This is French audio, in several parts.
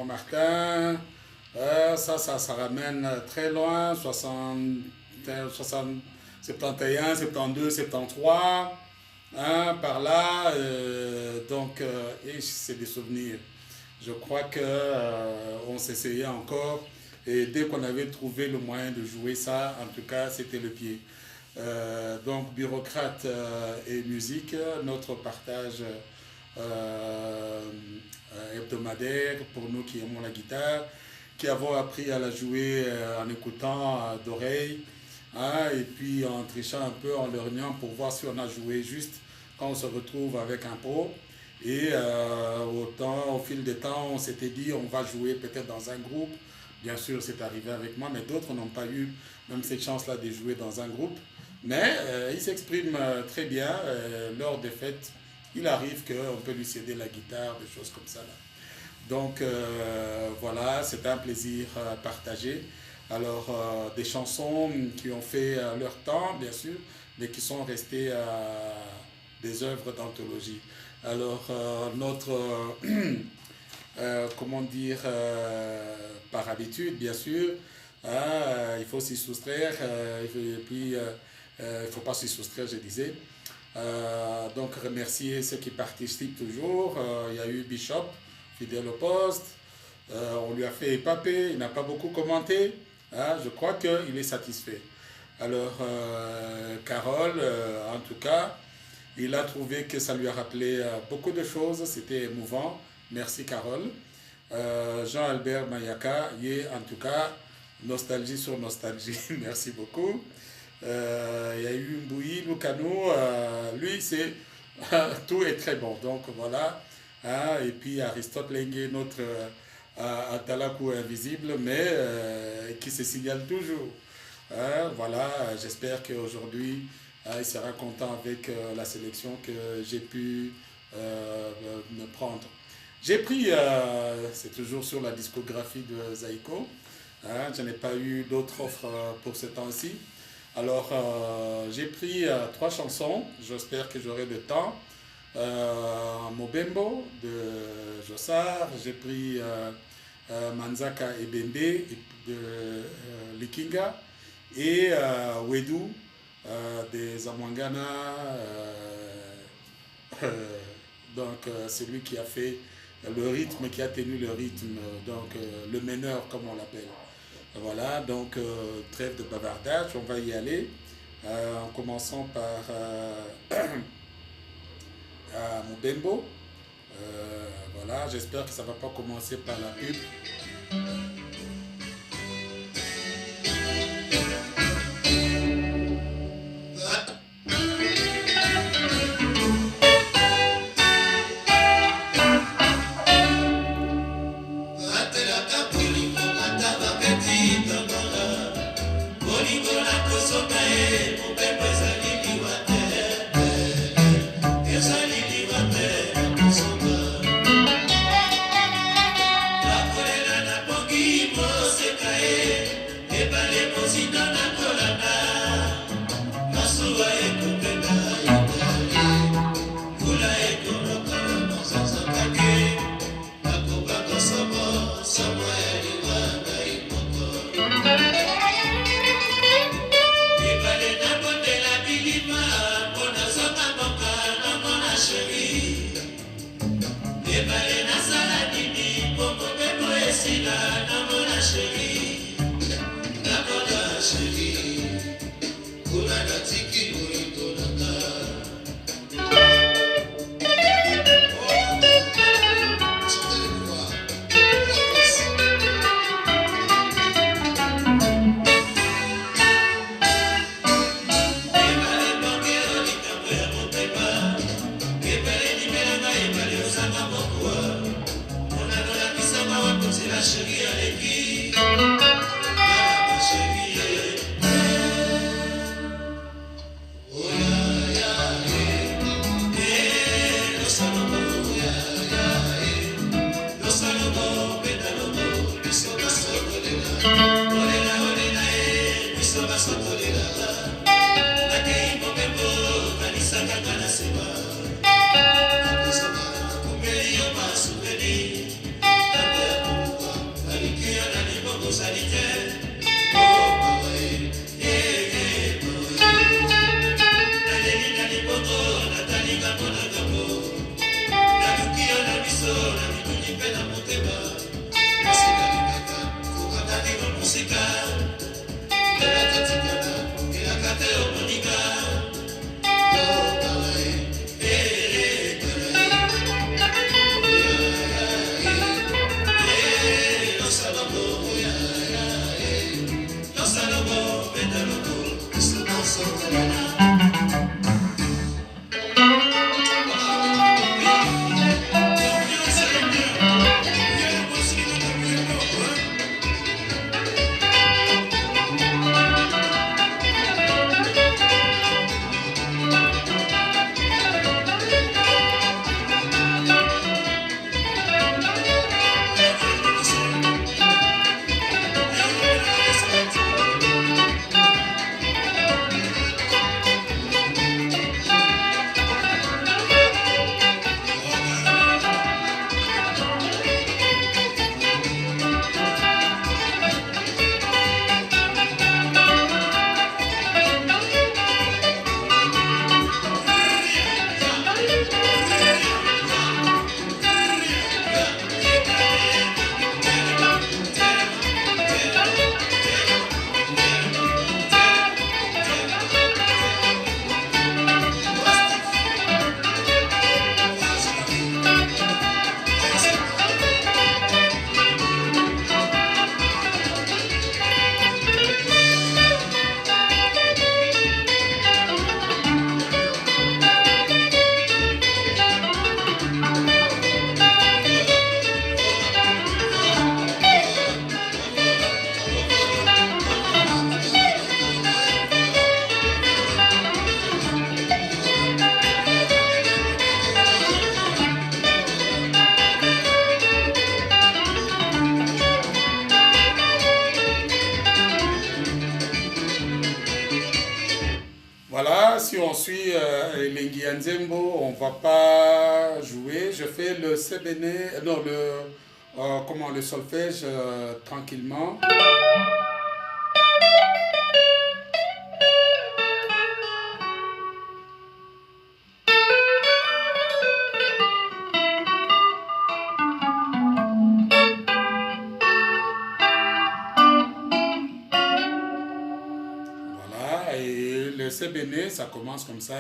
Montmartin, ça ramène très loin, 71, 72, 73, hein, par là. Et c'est des souvenirs. Je crois que on s'essayait encore. Et dès qu'on avait trouvé le moyen de jouer ça, en tout cas, c'était le pied. Donc, bureaucrate et musique, notre partage hebdomadaire pour nous qui aimons la guitare, qui avons appris à la jouer en écoutant d'oreilles, hein, et puis en trichant un peu, en lorgnant pour voir si on a joué juste quand on se retrouve avec un pro. Et au fil des temps, on s'était dit on va jouer peut-être dans un groupe. Bien sûr, c'est arrivé avec moi, mais d'autres n'ont pas eu même cette chance-là de jouer dans un groupe. Mais il s'exprime très bien lors des fêtes. Il arrive qu'on peut lui céder la guitare, des choses comme ça. Là. Donc voilà, c'est un plaisir partagé. Alors, des chansons qui ont fait leur temps, bien sûr, mais qui sont restées des œuvres d'anthologie. Alors, comment dire, par habitude, bien sûr, il faut s'y soustraire, et puis il ne faut pas s'y soustraire, je disais. Donc, remercier ceux qui participent toujours. Il y a eu Bishop, fidèle au poste. On lui a fait épaper, il n'a pas beaucoup commenté. Je crois qu'il est satisfait. Alors, Carole, en tout cas, il a trouvé que ça lui a rappelé beaucoup de choses. C'était émouvant. Merci, Carole. Jean-Albert Mayaka, en tout cas, nostalgie sur nostalgie. Merci beaucoup. Il y a eu Mbouyi, Lukanou. Lui, c'est tout est très bon. Donc, voilà. Et puis, Aristote Lengue, notre Atalakou invisible, mais qui se signale toujours. Voilà, j'espère qu'aujourd'hui, il sera content avec la sélection que j'ai pu me prendre. J'ai pris, c'est toujours sur la discographie de Zaïko, je n'ai pas eu d'autres offres pour ce temps-ci. Alors, j'ai pris 3 chansons, j'espère que j'aurai le temps. Mobembo de Jossar, j'ai pris Manzaka et Bembe de Likinga et Wedu des Amwangana, donc celui qui a fait le rythme, qui a tenu le rythme, donc le meneur comme on l'appelle. Voilà, donc trêve de bavardage, on va y aller en commençant par Mobembo. Voilà, j'espère que ça ne va pas commencer par la pub. Voilà, si on suit Elengi Nzembo, on ne va pas jouer. Je fais le sebene, non, comment, le solfège tranquillement. Voilà, et le sebene, ça commence comme ça.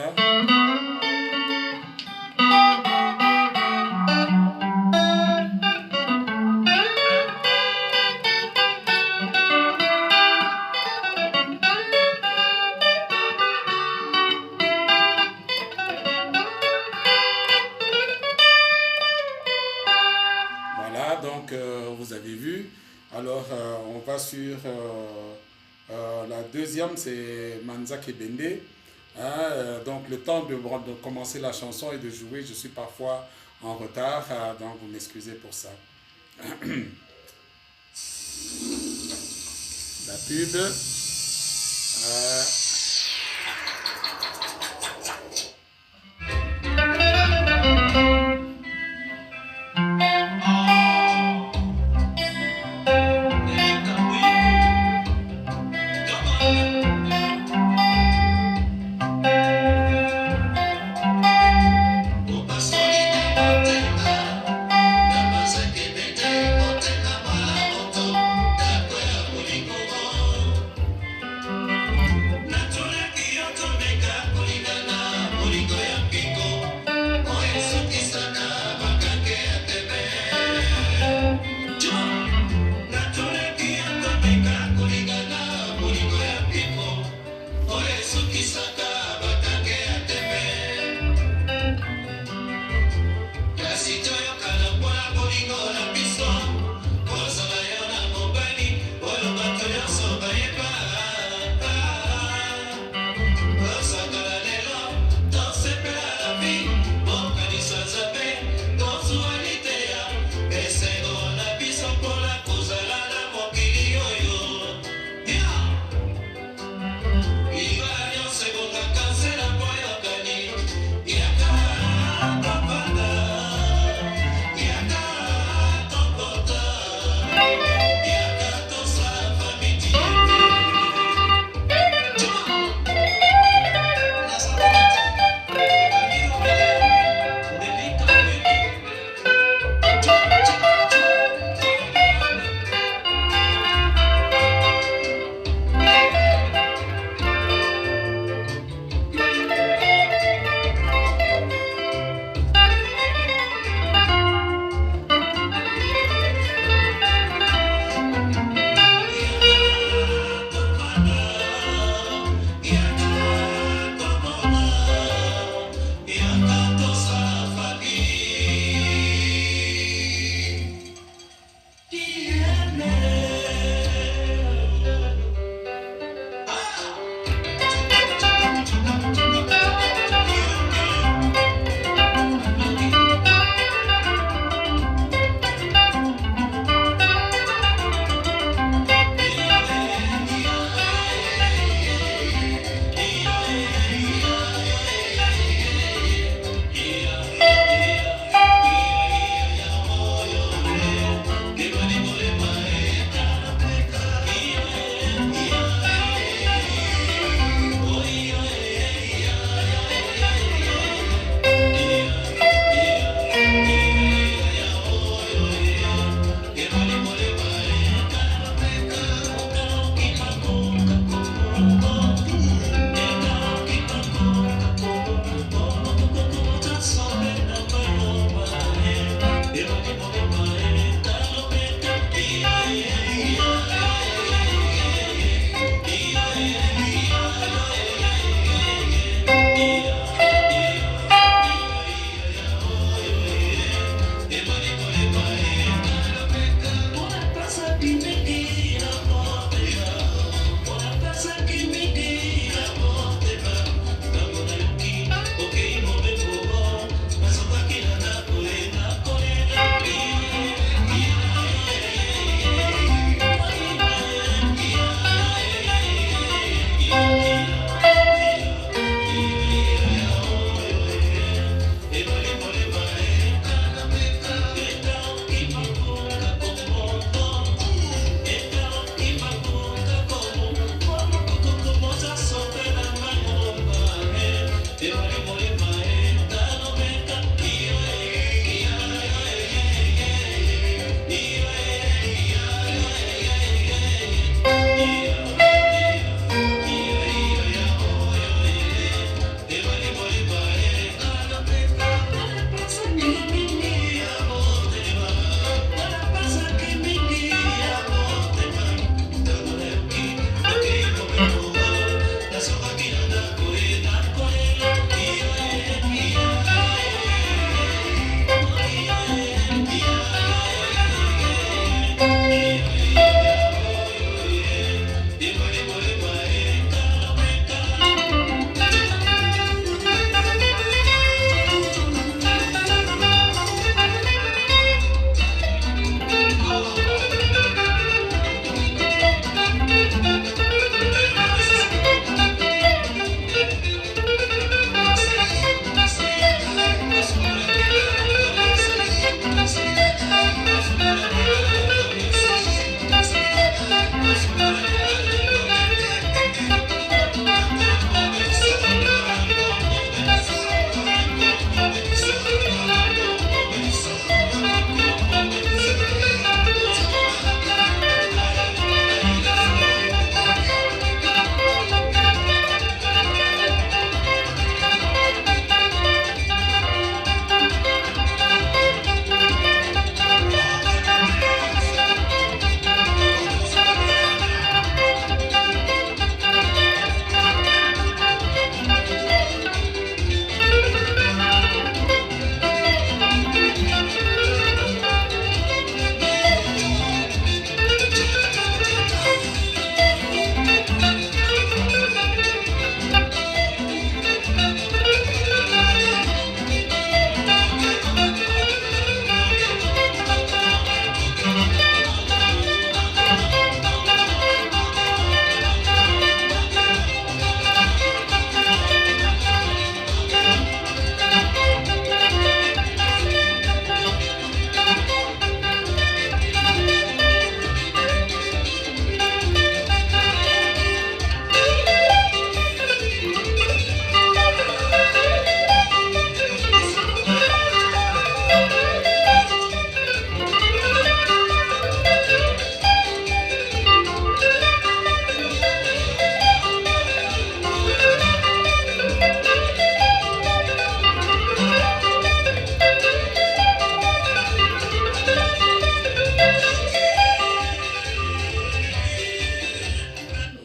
Voilà, donc vous avez vu. Alors, on va sur la deuxième, c'est Manzak et Bende. Donc, le temps de commencer la chanson et de jouer, je suis parfois en retard, donc vous m'excusez pour ça. La pub.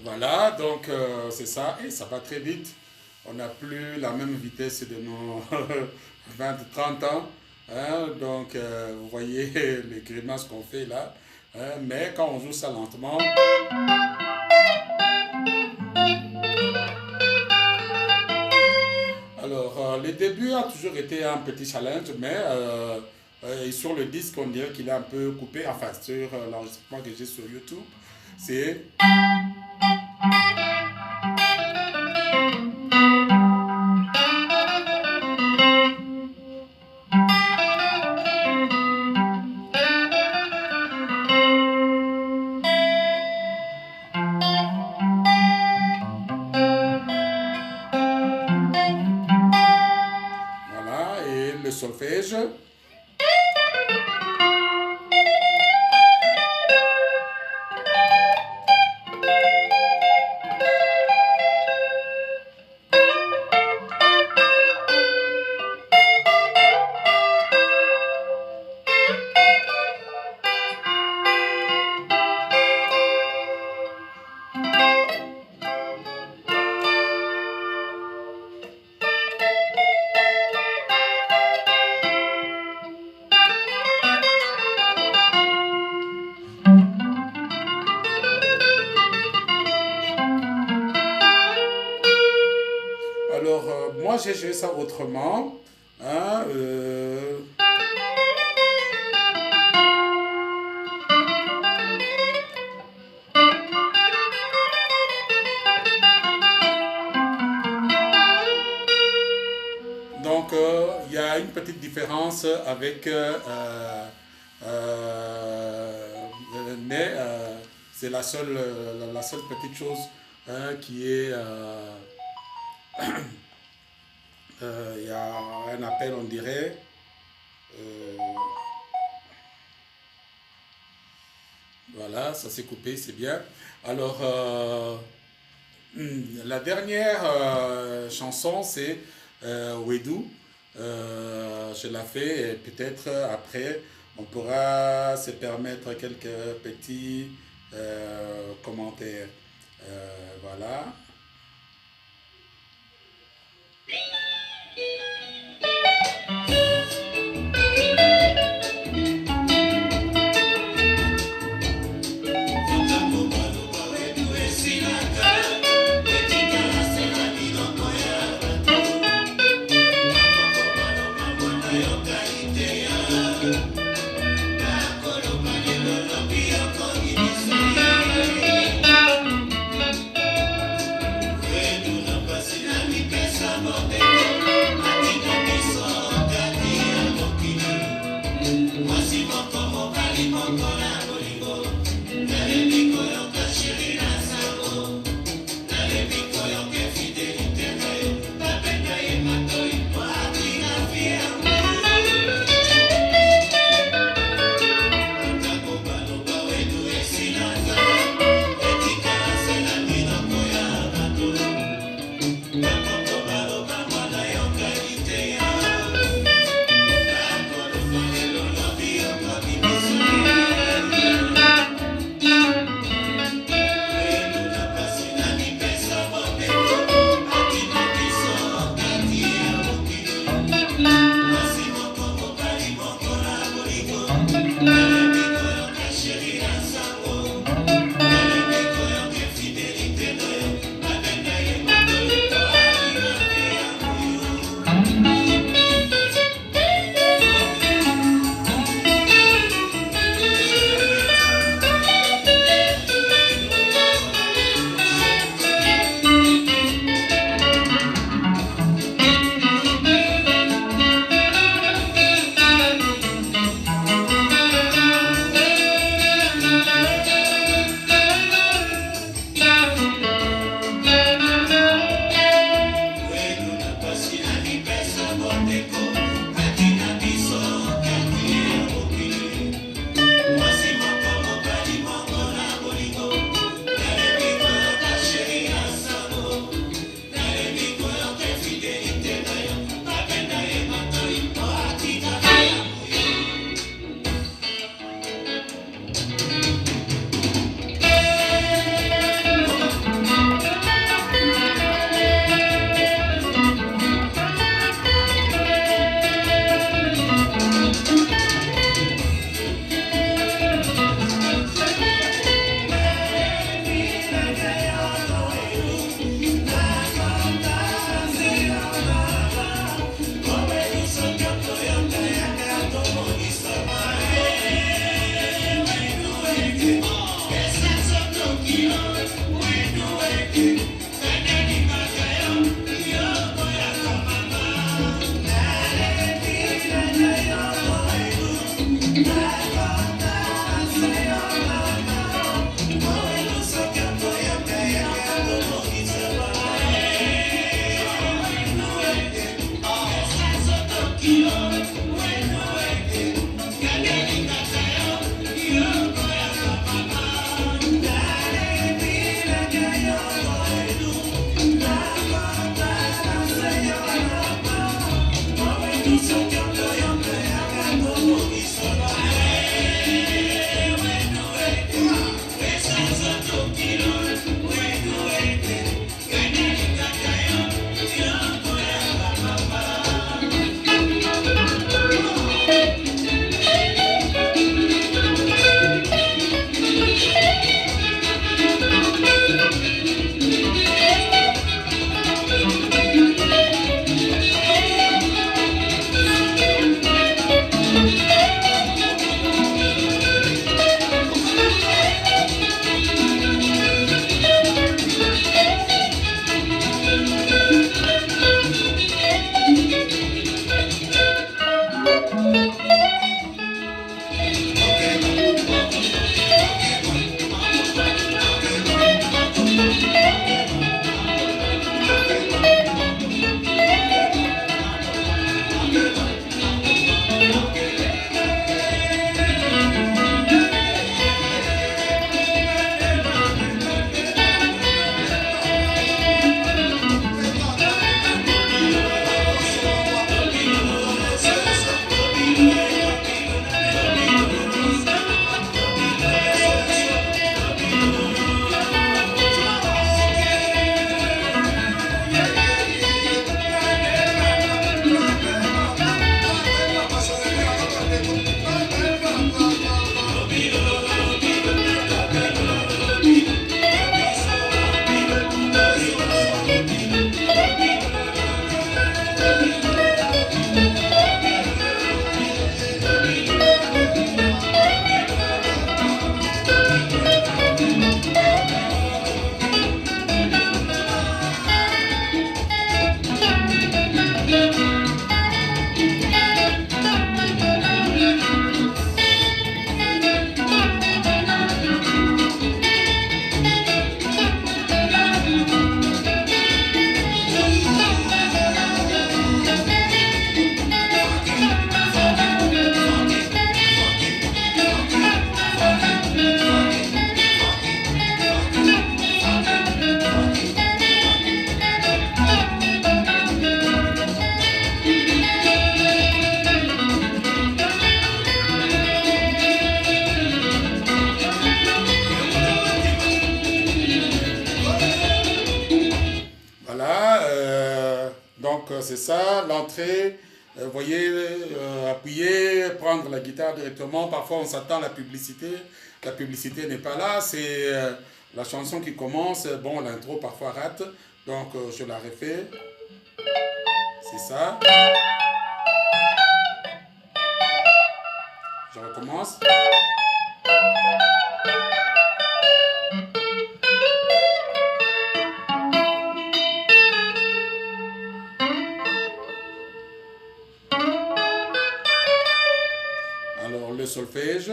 Voilà, donc c'est ça, et ça va très vite. On n'a plus la même vitesse de nos 20 30 ans. Hein, donc vous voyez les grimaces qu'on fait là. Hein, mais quand on joue ça lentement, alors le début a toujours été un petit challenge, mais et sur le disque on dirait qu'il est un peu coupé, enfin sur l'enregistrement que j'ai sur YouTube, c'est voilà, et le solfège. Alors, moi, j'ai joué ça autrement. Hein, donc, il y a une petite différence avec... mais c'est la seule petite chose hein, qui est... il y a un appel, on dirait. Euh, voilà, ça s'est coupé, c'est bien. Alors, la dernière chanson, c'est Wedou. Je la fais et peut-être après, on pourra se permettre quelques petits commentaires. Voilà. Donc c'est ça, l'entrée, vous voyez, appuyer, prendre la guitare directement. Parfois on s'attend à la publicité. La publicité n'est pas là, c'est la chanson qui commence. Bon, l'intro parfois rate, donc je la refais. C'est ça. Je recommence. Alors le solfège.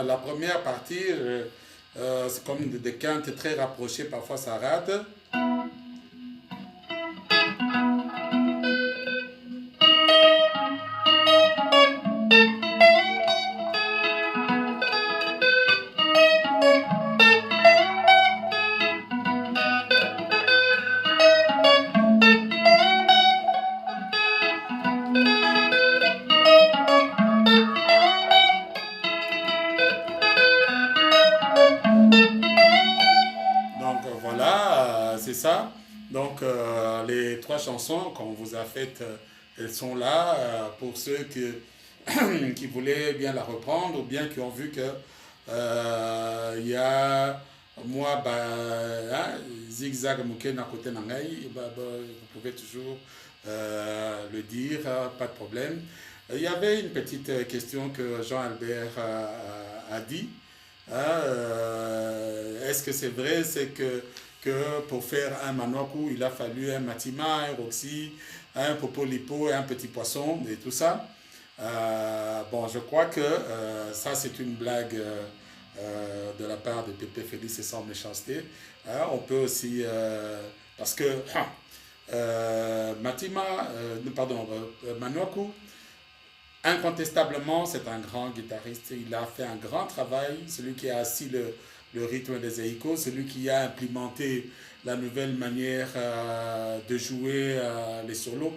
La première partie, c'est comme des quintes très rapprochées, parfois ça rate. C'est ça. Donc, les trois chansons qu'on vous a faites, elles sont là pour ceux qui voulaient bien la reprendre ou bien qui ont vu que il y a moi, zigzag mouken à côté nangai, vous pouvez toujours le dire, pas de problème. Il y avait une petite question que Jean-Albert a dit. Est-ce que c'est vrai, c'est que pour faire un manoku, il a fallu un matima, un roxy, un popolipo et un petit poisson et tout ça. Bon, je crois que ça c'est une blague de la part de Pépé Félix et sans méchanceté. On peut aussi, parce que Manoku, incontestablement, c'est un grand guitariste. Il a fait un grand travail. Celui qui a assis le rythme des Eiko, celui qui a implémenté la nouvelle manière de jouer les solos.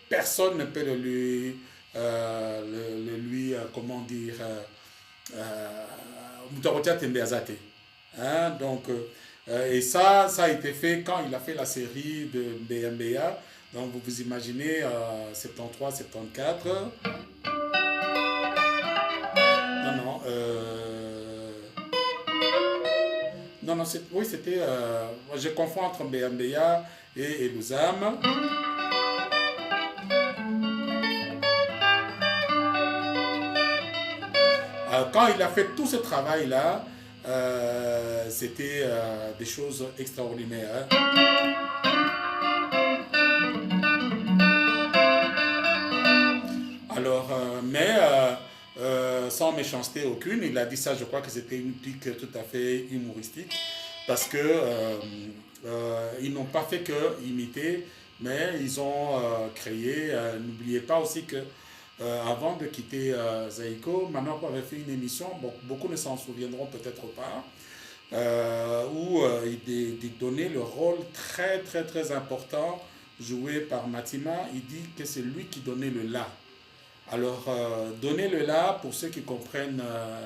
Personne ne peut lui, comment dire, donc, et ça a été fait quand il a fait la série de BMBA. Donc vous vous imaginez 73, 74. Non, oui, c'était... je confonds entre BMBA et Luzam. Quand il a fait tout ce travail-là, c'était des choses extraordinaires. Alors, sans méchanceté aucune, il a dit ça, je crois que c'était une pique tout à fait humoristique, parce que ils n'ont pas fait que imiter, mais ils ont créé. N'oubliez pas aussi que avant de quitter Zaiko, Manoku avait fait une émission, bon, beaucoup ne s'en souviendront peut-être pas, où il donnait le rôle très très très important joué par Matima. Il dit que c'est lui qui donnait le la. Alors, donner le la, pour ceux qui comprennent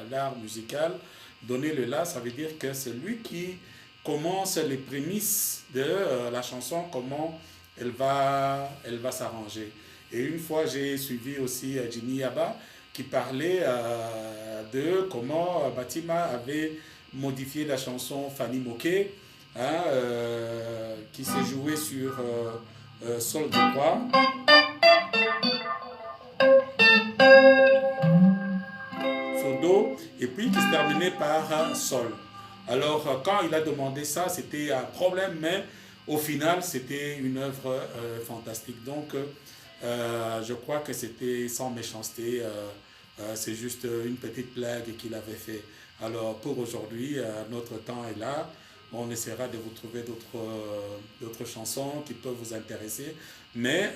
l'art musical, donner le la, ça veut dire que c'est lui qui commence les prémices de la chanson, comment elle va s'arranger. Et une fois, j'ai suivi aussi Jimmy Yaba qui parlait de comment Matima avait modifié la chanson Fanny Moké, hein, qui s'est jouée sur Sol de Roi. Sur Do, et puis qui se terminait par Sol. Alors, quand il a demandé ça, c'était un problème, mais au final, c'était une œuvre fantastique. Donc, je crois que c'était sans méchanceté C'est juste une petite blague qu'il avait fait. Alors pour aujourd'hui, notre temps est là. On essaiera de vous trouver d'autres chansons qui peuvent vous intéresser. Mais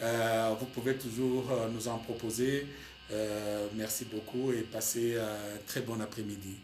vous pouvez toujours nous en proposer. Merci beaucoup et passez un très bon après-midi.